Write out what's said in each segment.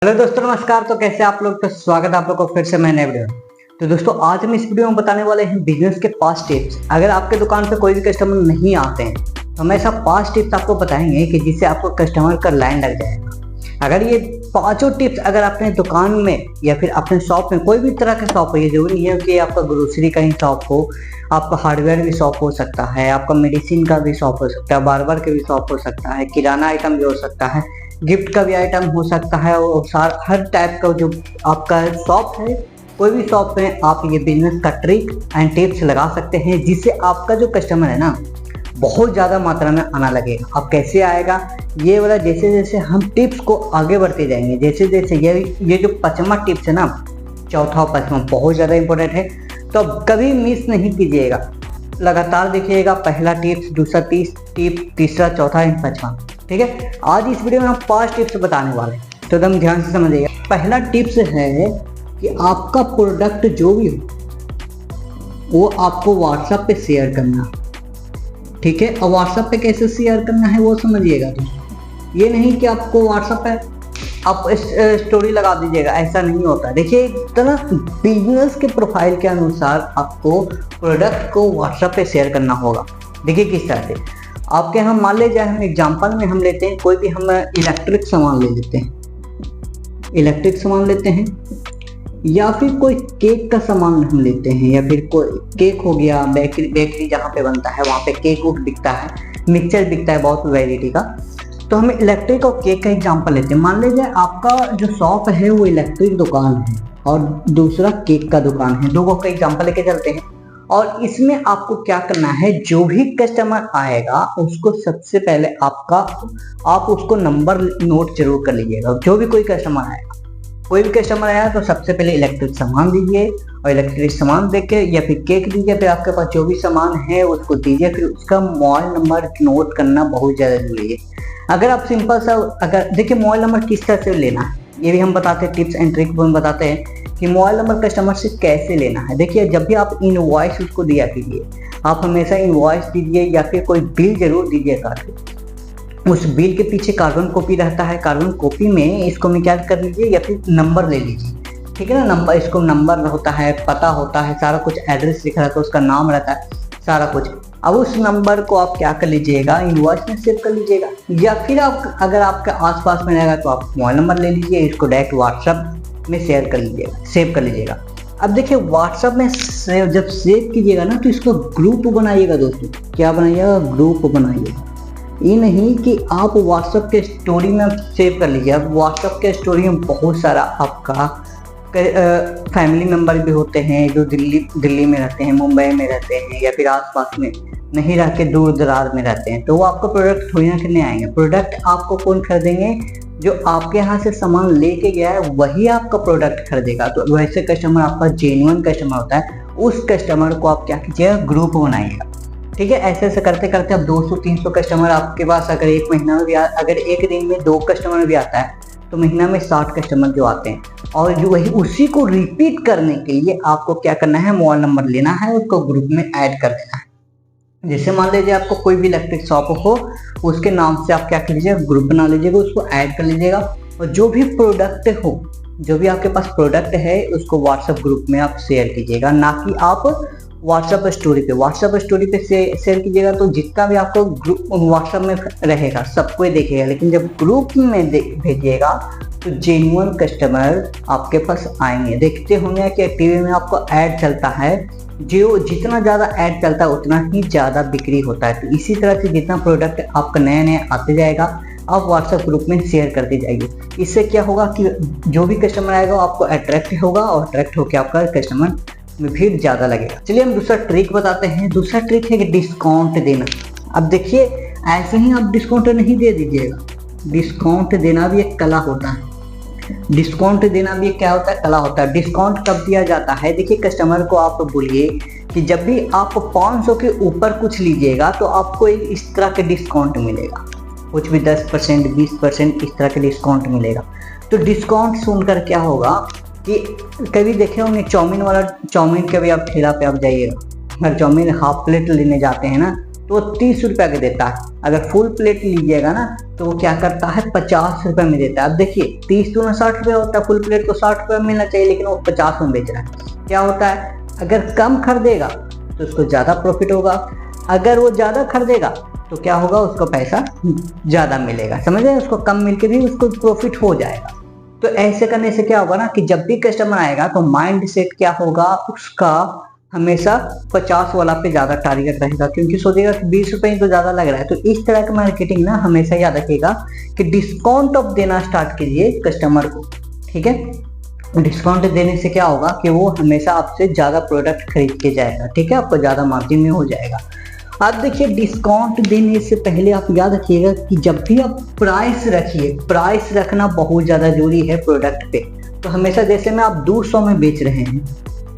Hello दोस्तों, नमस्कार। तो कैसे आप लोग? तो स्वागत है आप लोग को फिर से मैं नए वीडियो में। तो दोस्तों, आज हम इस वीडियो में बताने वाले हैं बिजनेस के 5 टिप्स। अगर आपके दुकान पे कोई भी कस्टमर नहीं आते हैं तो हम ऐसा 5 टिप्स आपको बताएंगे कि जिससे आपको कस्टमर का लाइन लग जाएगा। अगर ये पांचों टिप्स अगर अपने दुकान में या फिर अपने शॉप में, कोई भी तरह का शॉप हो, ये जरूरी नहीं है कि आपका ग्रोसरी का ही शॉप हो, आपका हार्डवेयर भी शॉप हो सकता है, आपका मेडिसिन का भी शॉप हो सकता है, बार्बर का भी शॉप हो सकता है, किराना आइटम भी हो सकता है, गिफ्ट का भी आइटम हो सकता है, और हर टाइप का जो आपका शॉप है, कोई भी शॉप में आप ये बिजनेस का ट्रिक एंड टिप्स लगा सकते हैं, जिससे आपका जो कस्टमर है ना बहुत ज़्यादा मात्रा में आना लगेगा। अब कैसे आएगा ये वाला, जैसे जैसे हम टिप्स को आगे बढ़ते जाएंगे, जैसे जैसे ये जो 5वां टिप्स है ना, चौथा और 5वां बहुत ज़्यादा इंपॉर्टेंट है, तो कभी मिस नहीं कीजिएगा। लगातार देखिएगा, पहला टिप्स, दूसरा टिप, तीसरा, चौथा एंड 5वां। ठीक है, आज इस वीडियो में हम 5 टिप्स बताने वाले हैं, तो एकदम ध्यान से समझिएगा। पहला टिप्स है कि आपका प्रोडक्ट जो भी हो वो आपको व्हाट्सएप पे शेयर करना। ठीक है, और व्हाट्सएप पे कैसे शेयर करना है वो समझिएगा। तो ये नहीं कि आपको व्हाट्सएप पे आप स्टोरी लगा दीजिएगा, ऐसा नहीं होता। देखिए, तरह बिजनेस के प्रोफाइल के अनुसार आपको प्रोडक्ट को व्हाट्सएप पे शेयर करना होगा। देखिए किस तरह से, आपके हम मान लीजिए, हम एग्जांपल में हम लेते हैं, कोई भी हम इलेक्ट्रिक सामान ले लेते हैं, इलेक्ट्रिक सामान लेते हैं, या फिर कोई केक का सामान हम लेते हैं, या फिर कोई केक हो गया, बेकरी जहाँ पे बनता है वहाँ पे केक वूक बिकता है, मिक्सचर बिकता है बहुत वैरायटी का। तो हम इलेक्ट्रिक और केक का एग्जांपल लेते हैं। मान लीजिए आपका जो शॉप है वो इलेक्ट्रिक दुकान है और दूसरा केक का दुकान है, दो का एग्जांपल लेके चलते हैं। और इसमें आपको क्या करना है, जो भी कस्टमर आएगा उसको सबसे पहले आप उसको नंबर नोट जरूर कर लीजिएगा। जो भी कोई कस्टमर आएगा, कोई भी कस्टमर आया तो सबसे पहले इलेक्ट्रिक सामान दीजिए, और इलेक्ट्रिक सामान देके या फिर केक दीजिए, फिर आपके पास जो भी सामान है उसको दीजिए, फिर उसका मोबाइल नंबर नोट करना बहुत ज़्यादा जरूरी है। अगर आप सिंपल सा, अगर देखिए मोबाइल नंबर किस तरह से लेना है ये भी हम बताते हैं, टिप्स एंड ट्रिक में बताते हैं कि मोबाइल नंबर कस्टमर से कैसे लेना है। देखिए, जब भी आप इनवॉइस उसको दिया कीजिए, आप हमेशा इनवॉइस दीजिए या फिर कोई बिल जरूर दीजिए करके। उस बिल के पीछे कार्बन कॉपी रहता है, कार्बन कॉपी में इसको में क्या कर लीजिए या फिर नंबर ले लीजिए। ठीक है ना, नंबर, इसको नंबर होता है, पता होता है, सारा कुछ एड्रेस लिखा रहता है, उसका नाम रहता है, सारा कुछ। अब उस नंबर को आप क्या कर लीजिएगा, इनवॉइस में सेव कर लीजिएगा, या फिर आप अगर आपके आसपास में रहेगा तो आप मोबाइल नंबर ले लीजिए, इसको डायरेक्ट व्हाट्सएप में शेयर कर लीजिएगा, सेव कर लीजिएगा। अब देखिए, व्हाट्सएप में जब सेव कीजिएगा ना तो इसको ग्रुप बनाइएगा दोस्तों। क्या बनाइएगा? ग्रुप बनाइएगा। ये नहीं कि आप व्हाट्सएप के स्टोरी में सेव कर लीजिए। अब व्हाट्सएप के स्टोरी में बहुत सारा आपका फैमिली मेम्बर भी होते हैं जो दिल्ली में रहते हैं, मुंबई में रहते हैं, या फिर आसपास में नहीं रह के दूर दराज में रहते हैं, तो वो आपको प्रोडक्ट थोड़ी ना करने आएंगे। प्रोडक्ट आपको कौन खरीदेंगे? जो आपके यहाँ से सामान लेके गया है वही आपका प्रोडक्ट खरीदेगा। तो वैसे कस्टमर आपका जेन्युइन कस्टमर होता है, उस कस्टमर को आप क्या कीजिएगा, ग्रुप बनाइएगा। ठीक है, ऐसे ऐसे करते करते अब 200-300 कस्टमर आपके पास, अगर एक महीना में भी अगर एक दिन में 2 कस्टमर भी आता है तो महीना में 60 कस्टमर जो आते हैं, और जो वही उसी को रिपीट करने के लिए आपको क्या करना है, मोबाइल नंबर लेना है, उसको ग्रुप में ऐड कर देना है। जैसे मान लीजिए आपको कोई भी इलेक्ट्रिक शॉप हो, उसके नाम से आप क्या कर लीजिएगा, ग्रुप बना लीजिएगा, उसको ऐड कर लीजिएगा, और जो भी प्रोडक्ट हो, जो भी आपके पास प्रोडक्ट है उसको व्हाट्सएप ग्रुप में आप शेयर कीजिएगा, ना कि आप व्हाट्सएप स्टोरी पे शेयर कीजिएगा। तो जितना भी आपको ग्रुप व्हाट्सएप में रहेगा सबको ही देखेगा, लेकिन जब ग्रुप में भेजिएगा तो जेन्युइन कस्टमर आपके पास आएंगे। देखते होंगे कि टीवी में आपको ऐड चलता है, जो जितना ज़्यादा ऐड चलता है उतना ही ज़्यादा बिक्री होता है। तो इसी तरह से जितना प्रोडक्ट आपका नया नया आते जाएगा, आप व्हाट्सएप ग्रुप में शेयर करते जाइए। इससे क्या होगा कि जो भी कस्टमर आएगा वो आपको अट्रैक्ट होगा, और अट्रैक्ट होकर आपका कस्टमर में भीड़ ज़्यादा लगेगा। चलिए हम दूसरा ट्रिक बताते हैं। दूसरा ट्रिक है कि डिस्काउंट देना। अब देखिए, ऐसे ही आप डिस्काउंट नहीं दे दीजिएगा, डिस्काउंट देना भी एक कला होता है। डिस्काउंट देना भी क्या होता है, कला होता है। डिस्काउंट कब दिया जाता है? देखिए, कस्टमर को आप बोलिए कि जब भी आप 500 के ऊपर कुछ लीजिएगा तो आपको एक इस तरह के डिस्काउंट मिलेगा, कुछ भी 10%, 20% इस तरह के डिस्काउंट मिलेगा। तो डिस्काउंट सुनकर क्या होगा कि कभी देखे होंगे चाउमीन के भी आप ठेला पे आप जाइएगा, अगर चाउमीन हाफ प्लेट लेने जाते हैं ना तो वो 30 रुपया का देता है। अगर फुल प्लेट लीजिएगा ना तो वो क्या करता है 50 रुपये में देता है। अब देखिए 30 दूना 60 रुपया होता है, फुल प्लेट को 60 रुपये मिलना चाहिए लेकिन वो 50 में बेच रहा है। क्या होता है, अगर कम खरीदेगा तो उसको ज़्यादा प्रॉफिट होगा, अगर वो ज़्यादा खरीदेगा तो क्या होगा, उसको पैसा ज़्यादा मिलेगा। समझ रहे हैं, उसको कम मिल के भी उसको प्रॉफिट हो जाएगा। तो ऐसे करने से क्या होगा ना कि जब भी कस्टमर आएगा तो माइंड सेट क्या होगा उसका, हमेशा 50 वाला पे ज़्यादा टारगेट रहेगा, क्योंकि सोचेगा कि 20 रुपये ही तो ज़्यादा लग रहा है। तो इस तरह का मार्केटिंग ना हमेशा याद रखिएगा कि डिस्काउंट ऑफ देना स्टार्ट कीजिए कस्टमर को। ठीक है, डिस्काउंट देने से क्या होगा कि वो हमेशा आपसे ज़्यादा प्रोडक्ट खरीद के जाएगा। ठीक है, आपको ज़्यादा मार्जिन में हो जाएगा। अब देखिए डिस्काउंट देने से पहले आप याद रखिएगा कि जब भी आप प्राइस रखिए, प्राइस रखना बहुत ज़्यादा जरूरी है प्रोडक्ट पे। तो हमेशा जैसे में आप 200 में बेच रहे हैं,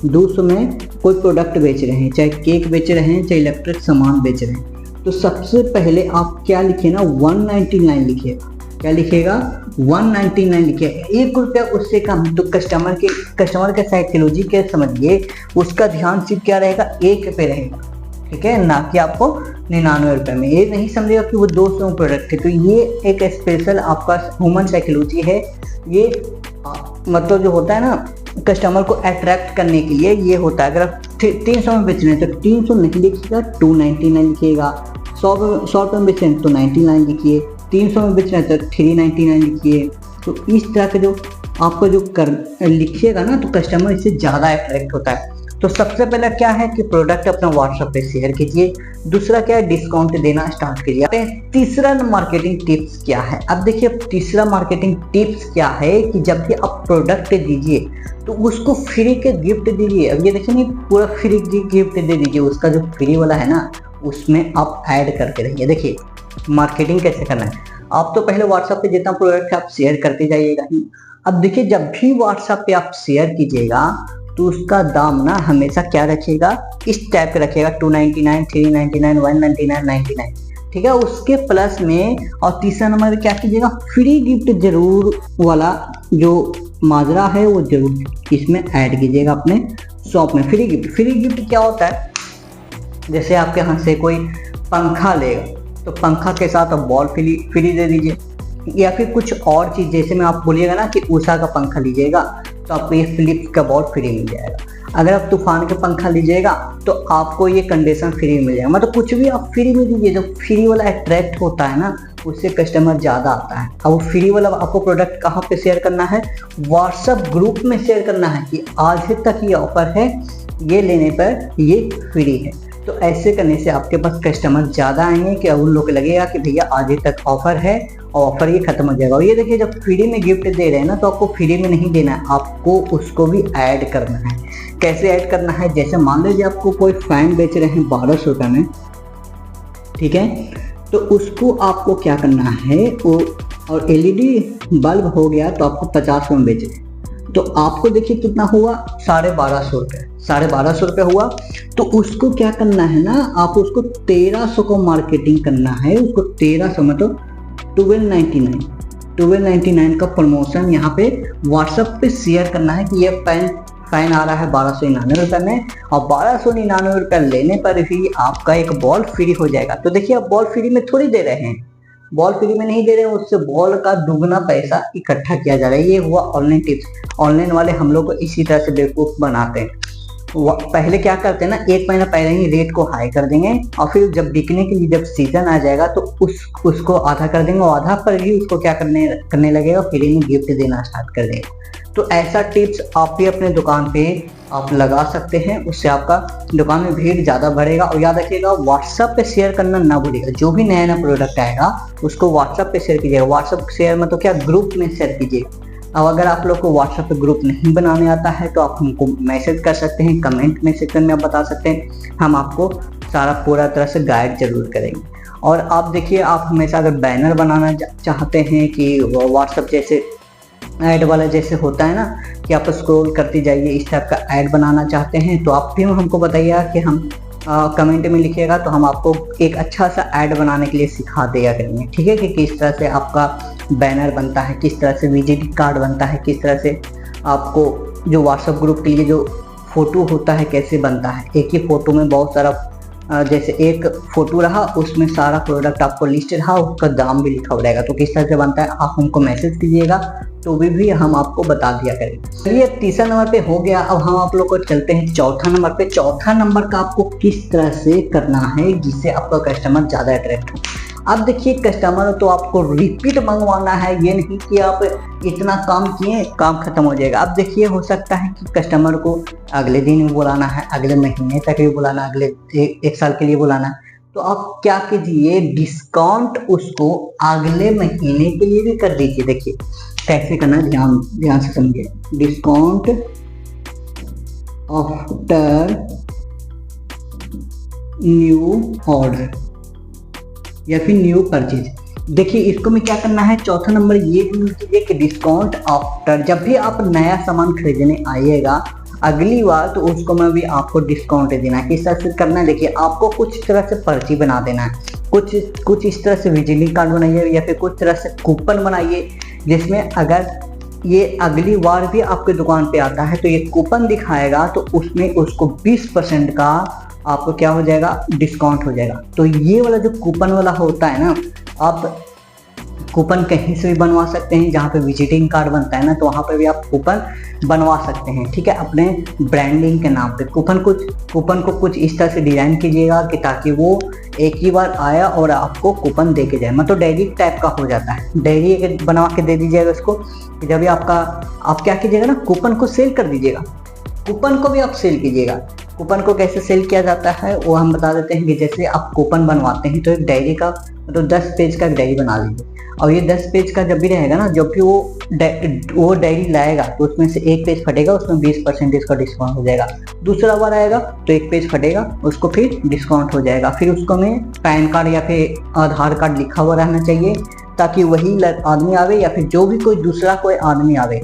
200 में कोई प्रोडक्ट बेच रहे हैं, चाहे केक बेच रहे हैं, चाहे इलेक्ट्रिक सामान बेच रहे हैं, तो सबसे पहले आप क्या लिखिए ना 199 लिखिएगा। क्या लिखिएगा 199 लिखिएगा, 1 रुपया उससे कम। तो कस्टमर के साइकोलॉजी के समझिए, उसका ध्यान सिर्फ क्या रहेगा 1 पे रहेगा। ठीक है, ना कि आपको 99 रुपये में। ये नहीं समझेगा कि वो 200 प्रोडक्ट है। तो ये एक स्पेशल आपका ह्यूमन साइकोलॉजी है। ये मतलब जो होता है ना कस्टमर को अट्रैक्ट करने के लिए ये होता है। अगर आप 300 में बेच रहे हैं तो 300 नहीं लिखिएगा, 299 लिखिएगा। 100 रुपये में बेच रहे हैं तो 99 लिखिए, 300 में बेच रहे हैं तो 399 लिखिए। तो इस तरह के जो आपको जो लिखिएगा ना तो कस्टमर इससे ज़्यादा अट्रैक्ट होता है। तो सबसे पहला क्या है कि प्रोडक्ट अपना व्हाट्सएप पे शेयर कीजिए। दूसरा क्या है, डिस्काउंट देना स्टार्ट कीजिए। तीसरा मार्केटिंग टिप्स क्या है, अब देखिए तीसरा मार्केटिंग टिप्स क्या है कि जब भी आप प्रोडक्ट दीजिए तो उसको फ्री के गिफ्ट दीजिए। अब ये देखिए नहीं, पूरा फ्री गिफ्ट दे दीजिए, उसका जो फ्री वाला है ना उसमें आप ऐड करके रहिए। देखिए मार्केटिंग कैसे करना है, आप तो पहले व्हाट्सएप पे जितना प्रोडक्ट आप शेयर करते जाइएगा ही। अब देखिए जब भी व्हाट्सएप पे आप शेयर कीजिएगा तो उसका दाम ना हमेशा क्या रखिएगा, इस टाइप का रखिएगा 299, 399, 199, 99। ठीक है, उसके प्लस में और तीसरा नंबर क्या कीजिएगा, फ्री गिफ्ट जरूर वाला जो माजरा है वो जरूर इसमें ऐड कीजिएगा अपने शॉप में। फ्री गिफ्ट क्या होता है, जैसे आपके यहाँ से कोई पंखा लेगा तो पंखा के साथ आप बॉल फ्री दे दीजिए, या फिर कुछ और चीज़ जैसे में आप बोलिएगा ना कि उषा का पंखा लीजिएगा तो आपको ये फिलिप्स का बॉल फ्री मिल जाएगा। अगर आप तूफान का पंखा लीजिएगा तो आपको ये कंडीशन फ्री मिल जाएगा। मतलब कुछ भी आप फ्री में दीजिए, जो फ्री वाला अट्रैक्ट होता है ना उससे कस्टमर ज़्यादा आता है। अब वो फ्री वाला आपको प्रोडक्ट कहाँ पे शेयर करना है, व्हाट्सएप ग्रुप में शेयर करना है कि आज तक ये ऑफर है, ये लेने पर ये फ्री है। तो ऐसे करने से आपके पास कस्टमर ज़्यादा आएंगे कि उन लोग को लगेगा कि भैया आज तक ऑफर है और ऑफर ये खत्म हो जाएगा। और ये देखिए जब फ्री में गिफ्ट दे रहे हैं ना तो आपको फ्री में नहीं देना है, आपको उसको भी ऐड करना है। कैसे ऐड करना है, जैसे मान लीजिए आपको कोई फैन बेच रहे हैं 1200 रुपये में, ठीक है, तो उसको आपको क्या करना है, वो और LED बल्ब हो गया तो आपको 50 में बेच रहे हैं तो आपको देखिए कितना हुआ 1250 रुपये, 1250 रुपये हुआ। तो उसको क्या करना है ना, आप उसको 1300 को मार्केटिंग करना है, उसको 1300 मतलब 1299 का प्रमोशन यहाँ पे व्हाट्सएप पे शेयर करना है कि ये फैन आ रहा है 1299 रुपये में, और 1299 रुपये लेने पर भी आपका एक बॉल फ्री हो जाएगा। तो देखिए आप बॉल फ्री में थोड़ी दे रहे हैं, बॉल फ्री में नहीं दे रहे हैं, उससे बॉल का दुगना पैसा इकट्ठा किया जा रहा है। ये हुआ ऑनलाइन टिप्स। ऑनलाइन वाले हम लोग को इसी तरह से बेवकूफ़ बनाते हैं। पहले क्या करते हैं ना, 1 महीना पहले ही रेट को हाई कर देंगे और फिर जब बिकने के लिए जब सीजन आ जाएगा तो उसको आधा कर देंगे और आधा पर ही उसको क्या करने लगेगा, फ्री में गिफ्ट देना स्टार्ट कर देगा। तो ऐसा टिप्स आप भी अपने दुकान पे आप लगा सकते हैं, उससे आपका दुकान में भीड़ ज़्यादा बढ़ेगा। और याद रखिएगा व्हाट्सएप पे शेयर करना ना भूलिएगा, जो भी नया प्रोडक्ट आएगा उसको व्हाट्सएप पे शेयर कीजिएगा। व्हाट्सएप शेयर मतलब क्या, ग्रुप में शेयर कीजिएगा। अब अगर आप लोग को व्हाट्सएप पे ग्रुप नहीं बनाने आता है तो आप हमको मैसेज कर सकते हैं, कमेंट में सेक्शन में आप बता सकते हैं, हम आपको सारा पूरा तरह से गाइड जरूर करेंगे। और आप देखिए, आप हमेशा अगर बैनर बनाना चाहते हैं कि व्हाट्सएप जैसे ऐड वाला जैसे होता है ना कि आप स्क्रॉल करते जाइए, इस टाइप का ऐड बनाना चाहते हैं तो आप भी हमको बताइएगा कि हम कमेंट में लिखिएगा तो हम आपको एक अच्छा सा ऐड बनाने के लिए सिखा दिया करेंगे। ठीक है, कि किस तरह से आपका बैनर बनता है, किस तरह से विजिट कार्ड बनता है, किस तरह से आपको जो व्हाट्सएप ग्रुप के लिए जो फ़ोटो होता है कैसे बनता है। एक ही फ़ोटो में बहुत सारा जैसे एक फोटो रहा, उसमें सारा प्रोडक्ट आपको लिस्ट रहा, उसका दाम भी लिखा हो रहेगा। तो किस तरह से बनता है आप हमको मैसेज कीजिएगा, तो भी हम आपको बता दिया करेंगे। चलिए तीसरा नंबर पे हो गया। अब हम आप लोग को चलते हैं चौथा नंबर पे। चौथा नंबर का आपको किस तरह से करना है जिससे आपका कस्टमर ज़्यादा अट्रैक्ट हो। अब देखिए कस्टमर तो आपको रिपीट मंगवाना है, ये नहीं कि आप इतना काम किए काम खत्म हो जाएगा। अब देखिए हो सकता है कि कस्टमर को अगले दिन भी बुलाना है, अगले महीने तक भी बुलाना, अगले एक साल के लिए बुलाना है। तो आप क्या कीजिए, डिस्काउंट उसको अगले महीने के लिए भी कर दीजिए। देखिए कैसे करना है, ध्यान से समझिए। डिस्काउंट आफ्टर न्यू ऑर्डर या फिर न्यू परचेज। देखिए इसको में क्या करना है, चौथा नंबर ये यूज कीजिए कि डिस्काउंट आफ्टर, जब भी आप नया सामान खरीदने आइएगा अगली बार, तो उसको में भी आपको डिस्काउंट देना है। किस तरह से करना है, देखिए आपको कुछ तरह से पर्ची बना देना है, कुछ इस तरह से विजिटिंग कार्ड बनाइए या फिर कुछ तरह से कूपन बनाइए, जिसमें अगर ये अगली बार भी आपके दुकान पे आता है तो ये कूपन दिखाएगा, तो उसमें उसको 20% का आपको क्या हो जाएगा, डिस्काउंट हो जाएगा। तो ये वाला जो कूपन वाला होता है ना, आप कूपन कहीं से भी बनवा सकते हैं, जहाँ पे विजिटिंग कार्ड बनता है ना, तो वहाँ पे भी आप कूपन बनवा सकते हैं। ठीक है, अपने ब्रांडिंग के नाम पे कूपन को कुछ इस तरह से डिजाइन कीजिएगा कि ताकि वो एक ही बार आया और आपको कूपन दे के जाए, मतलब डायरी टाइप का हो जाता है। डायरी बनवा के दे दीजिएगा उसको। जब भी आप क्या कीजिएगा ना, कूपन को सेल कर दीजिएगा, कूपन को भी आप सेल कीजिएगा। कूपन को कैसे सेल किया जाता है वो हम बता देते हैं कि जैसे आप कूपन बनवाते हैं तो एक डायरी का मतलब 10 पेज का डायरी बना लीजिए, और ये 10 पेज का जब भी रहेगा ना, जब भी वो डायरी लाएगा तो उसमें से एक पेज फटेगा, उसमें 20% इसका डिस्काउंट हो जाएगा। दूसरा बार आएगा तो एक पेज फटेगा, उसको फिर डिस्काउंट हो जाएगा। फिर उसको में पैन कार्ड या फिर आधार कार्ड लिखा हुआ रहना चाहिए, ताकि वही आदमी आवे या फिर जो भी कोई आदमी आवे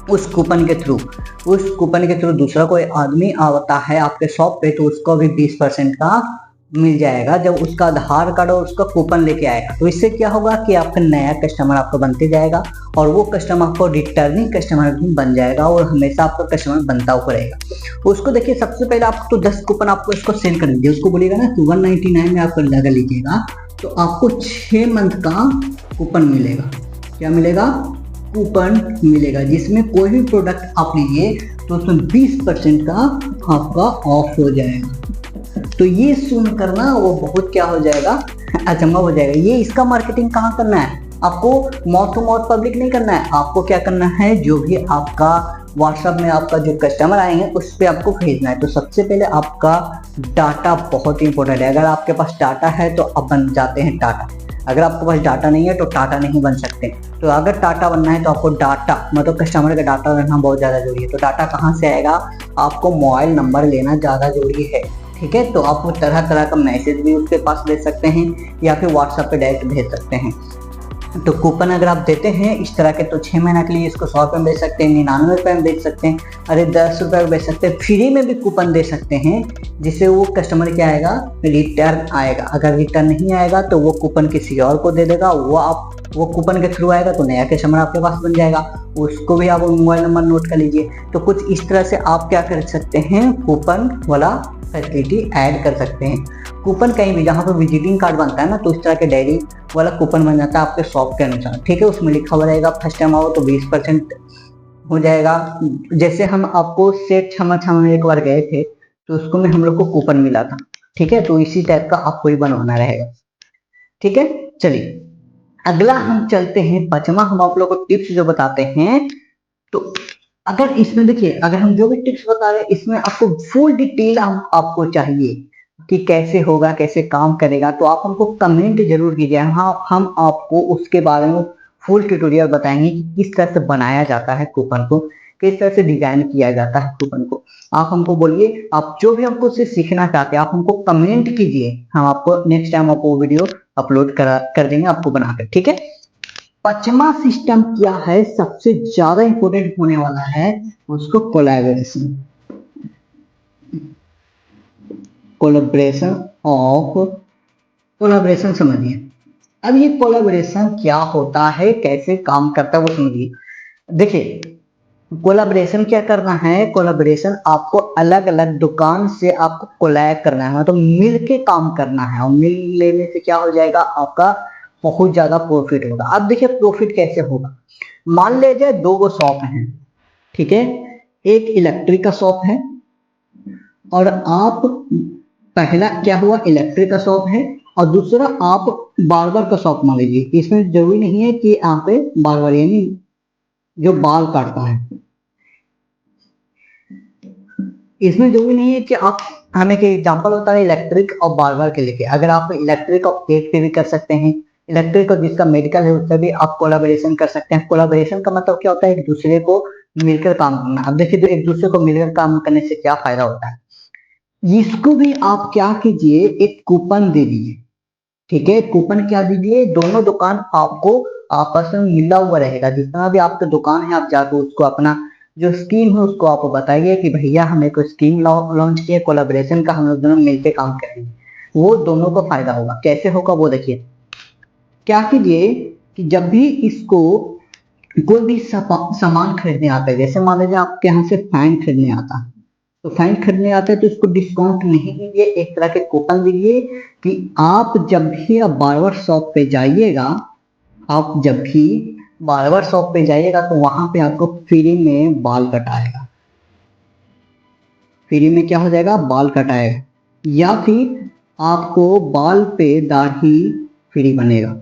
उस कूपन के थ्रू दूसरा कोई आदमी आता है आपके शॉप पे, तो उसको भी 20% का मिल जाएगा जब उसका आधार कार्ड और उसका कूपन लेके आएगा। तो इससे क्या होगा कि आपका नया कस्टमर आपको बनते जाएगा, और वो कस्टमर आपको रिटर्निंग कस्टमर भी बन जाएगा, और हमेशा आपका कस्टमर बनता हुआ रहेगा। उसको देखिए सबसे पहले आपको तो 10 कूपन आपको इसको सेल कर दीजिए। उसको बोलिएगा ना कि 199 में आप लगा लीजिएगा, तो आपको 6 मंथ का कूपन मिलेगा। क्या मिलेगा, कूपन मिलेगा, जिसमें कोई भी प्रोडक्ट आप लीजिए तो उसमें 20% का आपका ऑफ हो जाएगा। तो ये सुन करना वो बहुत क्या हो जाएगा, अचंभा हो जाएगा। ये इसका मार्केटिंग कहाँ करना है, आपको माउथ टू माउथ पब्लिक नहीं करना है, आपको क्या करना है, जो भी आपका व्हाट्सएप में आपका जो कस्टमर आएंगे उस पर आपको भेजना है। तो सबसे पहले आपका डाटा बहुत इंपॉर्टेंट है। अगर आपके पास डाटा है तो आप बन जाते हैं टाटा, अगर आपके पास डाटा नहीं है तो टाटा नहीं बन सकते। तो अगर टाटा बनना है तो आपको डाटा मतलब कस्टमर का डाटा रहना बहुत ज़्यादा जरूरी है। तो डाटा कहाँ से आएगा, आपको मोबाइल नंबर लेना ज़्यादा जरूरी है। ठीक है, तो आप तरह तरह का मैसेज भी उसके पास दे सकते हैं या फिर व्हाट्सएप पे डायरेक्ट भेज सकते हैं। तो कूपन अगर आप देते हैं इस तरह के, तो 6 महीना के लिए इसको 100 रुपये में बेच सकते हैं, 99 रुपये में बेच सकते हैं, अरे 10 रुपये में बेच सकते हैं। फ्री में भी कूपन दे सकते हैं, जिससे वो कस्टमर क्या आएगा, रिटर्न आएगा। अगर रिटर्न नहीं आएगा तो वो कूपन किसी और को दे देगा, वो कूपन के थ्रू आएगा तो नया कस्टमर आपके पास बन जाएगा, उसको भी आप मोबाइल नंबर नोट कर लीजिए। तो कुछ इस तरह से आप क्या कर सकते हैं, कूपन वाला फैसिलिटी ऐड कर सकते हैं। कूपन कहीं भी जहाँ पर विजिटिंग कार्ड बनता है ना, तो इस तरह के डायरी वाला कूपन बन जाता है आपके शॉप के अनुसार। ठीक है, उसमें लिखा हुआ रहेगा फर्स्ट टाइम आओ तो 20% हो जाएगा। जैसे हम आपको सेठ छमा एक बार गए थे तो उसको में हम लोग को कूपन मिला था। ठीक है, तो इसी टाइप का आपको ही बनवाना रहेगा। ठीक है, चलिए अगला हम चलते हैं, 5वां हम आप लोग को टिप्स जो बताते हैं। तो अगर इसमें देखिए, अगर हम जो भी टिप्स बता रहे हैं इसमें आपको फुल डिटेल आपको चाहिए कि कैसे होगा, कैसे काम करेगा, तो आप हमको कमेंट जरूर कीजिए। हाँ, हम आपको उसके बारे में फुल ट्यूटोरियल बताएंगे कि किस तरह से बनाया जाता है कूपन को, किस तरह से डिजाइन किया जाता है कूपन को। आप हमको बोलिए, आप जो भी हमको उससे सीखना चाहते हैं आप हमको कमेंट कीजिए, हम आपको नेक्स्ट टाइम आपको वीडियो अपलोड कर देंगे आपको बनाकर। ठीक है, 5वां सिस्टम क्या है, सबसे ज्यादा इंपॉर्टेंट होने वाला है उसको कोलैबोरेशन। कोलैबोरेशन समझिए। अब ये कोलैबोरेशन क्या होता है, कैसे काम करता है वो समझिए। देखिए कोलाब्रेशन क्या करना है, कोलाब्रेशन आपको अलग अलग दुकान से आपको कोलैब करना है, मतलब मिल के काम करना है। और मिल लेने से क्या हो जाएगा, आपका बहुत ज्यादा प्रॉफिट होगा। अब देखिए प्रॉफिट कैसे होगा। मान लीजिए दो गो शॉप हैं, ठीक है, एक इलेक्ट्रिक का शॉप है और आप, पहला क्या हुआ, इलेक्ट्रिक का शॉप है और दूसरा आप बार्बर का शॉप मान लीजिए। इसमें जरूरी नहीं है कि आप बार्बर यानी जो बाल काटता है, इसमें जरूरी नहीं है कि आप, हमें के एग्जांपल होता है इलेक्ट्रिक और बार्बर के लेके। अगर आप इलेक्ट्रिक और केक पे भी कर सकते हैं, इलेक्ट्रिक और जिसका मेडिकल है उससे भी आप कोलाबोरेशन कर सकते हैं। कोलाबोरेशन का मतलब क्या होता है, एक दूसरे को मिलकर काम करना। अब देखिए तो एक दूसरे को मिलकर काम करने से क्या फायदा होता है, इसको भी आप क्या कीजिए, एक कूपन दे दीजिए, ठीक है। कूपन क्या दीजिए, दोनों दुकान आपको आपस में मिला हुआ रहेगा। जितना भी आपका दुकान है आप जाकर उसको अपना जो स्कीम है उसको आप बताइए कि भैया हमें कोई स्कीम लॉन्च किया कोलाबोरेशन का, हम लोग दोनों मिलकर काम करेंगे। वो दोनों को फायदा होगा। कैसे होगा वो देखिए। क्या कीजिए कि जब भी इसको कोई भी सामान खरीदने आता है, जैसे मान लीजिए आपके यहाँ से फैन खरीदने आता है, तो फैन खरीदने आता है तो इसको डिस्काउंट नहीं दीजिए, एक तरह के कूपन दीजिए कि आप जब भी आप बार्बर शॉप पे जाइएगा, आप जब भी बार्बर शॉप पे जाइएगा तो वहां पे आपको फ्री में बाल कटाएगा, फ्री में क्या हो जाएगा, बाल कटाएगा। या फिर आपको बाल पे दाढ़ी फ्री बनेगा,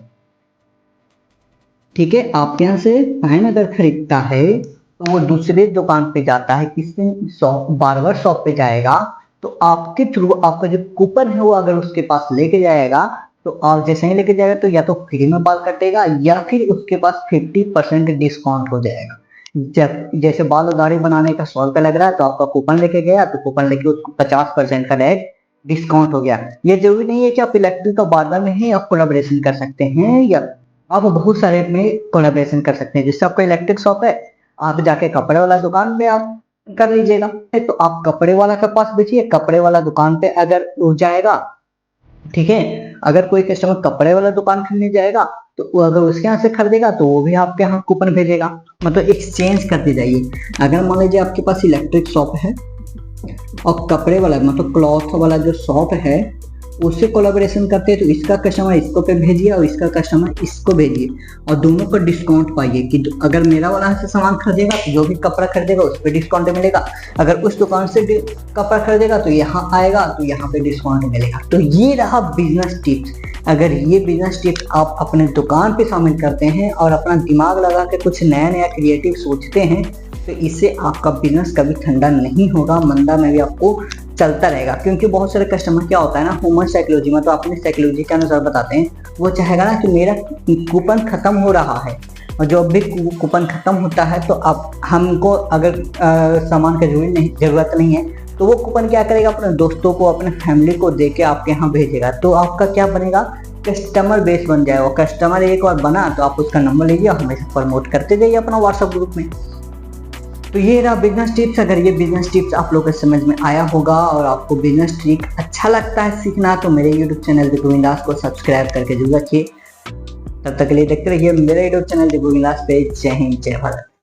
ठीक है। आपके यहाँ से फैन अगर खरीदता है तो वो दूसरे दुकान पे जाता है, किससे, शॉप, बार्बर शॉप पे जाएगा, तो आपके थ्रू आपका जो कूपन है वो अगर उसके पास लेके जाएगा तो आप जैसे ही लेके जाएगा तो या तो फ्री में बाल कटेगा या फिर उसके पास 50% डिस्काउंट हो जाएगा। जब जैसे बाल और दाढ़ी बनाने का 100 रुपया लग रहा है तो आपका कूपन लेके गया तो कूपन लेके उसको 50% का डायरेक्ट डिस्काउंट हो गया। ये जरूरी नहीं है कि आप इलेक्ट्रिक का बार्बर में ही आप कोलाबोरेशन कर सकते हैं, या आप बहुत सारे में कोलाबोरेशन कर सकते हैं। जिससे आपका इलेक्ट्रिक शॉप है, आप जाके कपड़े वाला दुकान पे आप कर लीजिएगा, तो आप कपड़े वाला के पास बेचिए, कपड़े वाला दुकान पे अगर वो जाएगा, ठीक है, अगर कोई कस्टमर कपड़े वाला दुकान खरीदने जाएगा तो वो अगर उसके यहाँ से खरीदेगा तो वो भी आपके यहाँ कूपन भेजेगा, मतलब एक्सचेंज करते जाइए। अगर मान लीजिए आपके पास इलेक्ट्रिक शॉप है और कपड़े वाला मतलब क्लॉथ वाला जो शॉप है उससे कोलाबोरेशन करते हैं, तो इसका कस्टमर इसको पे भेजिए और इसका कस्टमर इसको भेजिए और दोनों को डिस्काउंट पाइए कि अगर मेरा वाला से सामान खरीदेगा तो जो भी कपड़ा खरीदेगा उस पर डिस्काउंट मिलेगा, अगर उस दुकान से कपड़ा खरीदेगा तो यहाँ आएगा तो यहाँ पे डिस्काउंट मिलेगा। तो ये रहा बिजनेस टिप्स। अगर ये बिजनेस टिप्स आप अपने दुकान पे शामिल करते हैं और अपना दिमाग लगा के कुछ नया नया क्रिएटिव सोचते हैं तो इससे आपका बिजनेस कभी ठंडा नहीं होगा, मंदा में भी आपको चलता रहेगा। क्योंकि बहुत सारे कस्टमर क्या होता है ना, ह्यूमन साइकोलॉजी में, तो अपनी साइकोलॉजी के अनुसार बताते हैं, वो चाहेगा ना कि मेरा कूपन खत्म हो रहा है और जब भी कूपन खत्म होता है तो अब हमको अगर सामान का जरूरत नहीं है तो वो कूपन क्या करेगा, अपने दोस्तों को अपने फैमिली को दे के आपके यहाँ भेजेगा। तो आपका क्या बनेगा, कस्टमर बेस बन जाएगा। कस्टमर एक बार बना तो आप उसका नंबर लीजिए और हमेशा प्रमोट करते जाइए अपना व्हाट्सएप ग्रुप में। तो ये रहा बिजनेस टिप्स। अगर ये बिजनेस टिप्स आप लोगों को समझ में आया होगा और आपको बिजनेस ट्रिक अच्छा लगता है सीखना तो मेरे यूट्यूब चैनल दीपू बिंदास को सब्सक्राइब करके जरूर रखिए। तब तक के लिए देखते रहिए मेरे यूट्यूब चैनल दीपू बिंदास पे। जय हिंद, जय भारत।